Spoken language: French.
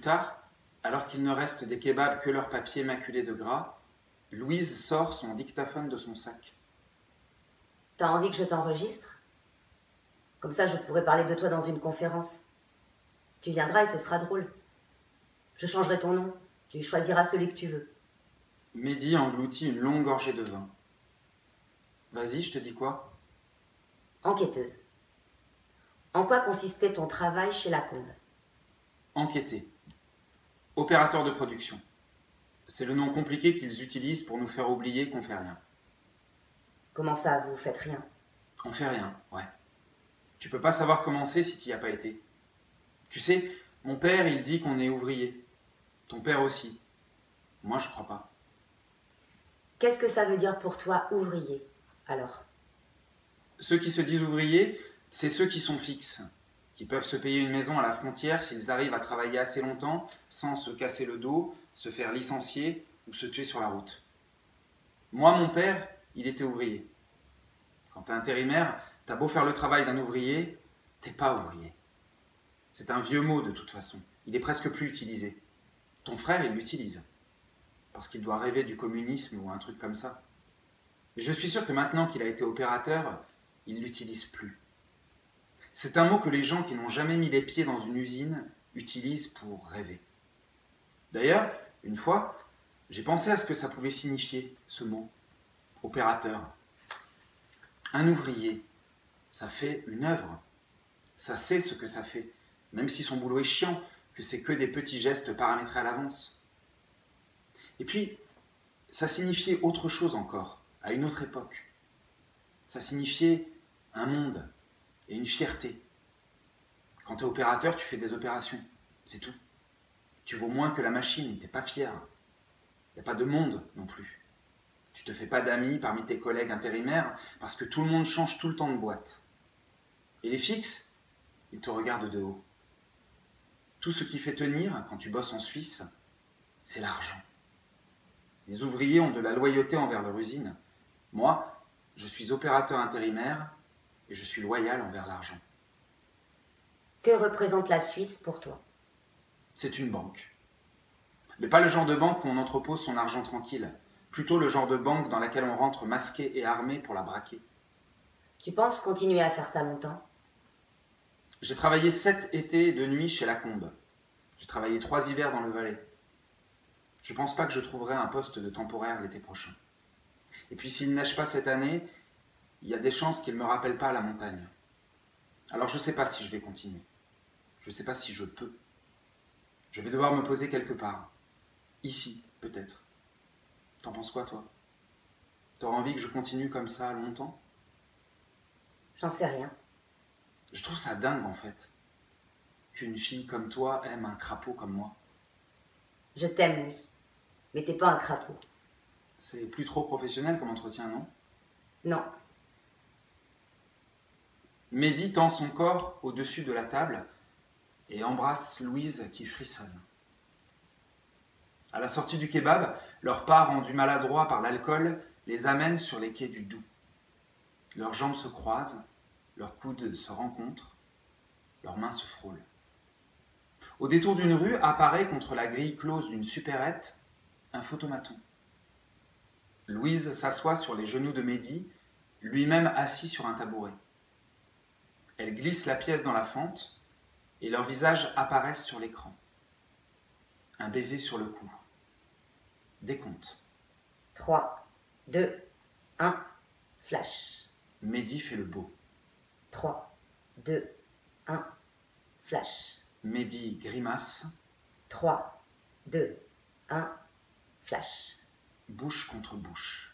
tard, alors qu'il ne reste des kebabs que leur papier maculé de gras, Louise sort son dictaphone de son sac. T'as envie que je t'enregistre? Comme ça, je pourrais parler de toi dans une conférence. Tu viendras et ce sera drôle. Je changerai ton nom. Tu choisiras celui que tu veux. Mehdi engloutit une longue gorgée de vin. Vas-y, je te dis quoi? Enquêteuse. En quoi consistait ton travail chez Lacombe? Enquêter. Opérateur de production. C'est le nom compliqué qu'ils utilisent pour nous faire oublier qu'on fait rien. Comment ça, vous faites rien? On fait rien, ouais. Tu peux pas savoir comment c'est si tu n'y as pas été. Tu sais, mon père, il dit qu'on est ouvrier. Ton père aussi. Moi, je crois pas. Qu'est-ce que ça veut dire pour toi, ouvrier, alors? Ceux qui se disent ouvriers, c'est ceux qui sont fixes, qui peuvent se payer une maison à la frontière s'ils arrivent à travailler assez longtemps sans se casser le dos, se faire licencier ou se tuer sur la route. Moi, mon père, il était ouvrier. Quand t'es intérimaire, t'as beau faire le travail d'un ouvrier, t'es pas ouvrier. C'est un vieux mot de toute façon, il est presque plus utilisé. Ton frère, il l'utilise, parce qu'il doit rêver du communisme ou un truc comme ça. Et je suis sûr que maintenant qu'il a été opérateur, il l'utilise plus. C'est un mot que les gens qui n'ont jamais mis les pieds dans une usine utilisent pour rêver. D'ailleurs, une fois, j'ai pensé à ce que ça pouvait signifier, ce mot, opérateur. Un ouvrier, ça fait une œuvre. Ça sait ce que ça fait, même si son boulot est chiant, que c'est que des petits gestes paramétrés à l'avance. Et puis, ça signifiait autre chose encore, à une autre époque. Ça signifiait un monde et une fierté. Quand tu es opérateur, tu fais des opérations, c'est tout. Tu vaux moins que la machine, t'es pas fier. Il n'y a pas de monde non plus. Tu te fais pas d'amis parmi tes collègues intérimaires parce que tout le monde change tout le temps de boîte. Et les fixes, ils te regardent de haut. Tout ce qui fait tenir, quand tu bosses en Suisse, c'est l'argent. Les ouvriers ont de la loyauté envers leur usine. Moi, je suis opérateur intérimaire et je suis loyal envers l'argent. Que représente la Suisse pour toi? C'est une banque. Mais pas le genre de banque où on entrepose son argent tranquille. Plutôt le genre de banque dans laquelle on rentre masqué et armé pour la braquer. Tu penses continuer à faire ça longtemps? J'ai travaillé 7 étés et 2 nuits chez Lacombe. J'ai travaillé 3 hivers dans le Valais. Je pense pas que je trouverai un poste de temporaire l'été prochain. Et puis s'il neige pas cette année, il y a des chances qu'il me rappelle pas à la montagne. Alors je sais pas si je vais continuer. Je sais pas si je peux. Je vais devoir me poser quelque part. Ici, peut-être. T'en penses quoi, toi? T'auras envie que je continue comme ça longtemps? J'en sais rien. Je trouve ça dingue, en fait. Qu'une fille comme toi aime un crapaud comme moi. Je t'aime, oui. Mais t'es pas un crapaud. C'est plus trop professionnel comme entretien, non? Non. Mehdi tend son corps au-dessus de la table et embrasse Louise qui frissonne. À la sortie du kebab, leur pas rendu maladroit par l'alcool les amène sur les quais du Doubs. Leurs jambes se croisent, leurs coudes se rencontrent, leurs mains se frôlent. Au détour d'une rue apparaît contre la grille close d'une supérette un photomaton. Louise s'assoit sur les genoux de Mehdi, lui-même assis sur un tabouret. Elle glisse la pièce dans la fente et leurs visages apparaissent sur l'écran. Un baiser sur le cou. Décompte. 3, 2, 1, flash. Mehdi fait le beau. 3, 2, 1, flash. Mehdi grimace. 3, 2, 1, flash. Bouche contre bouche.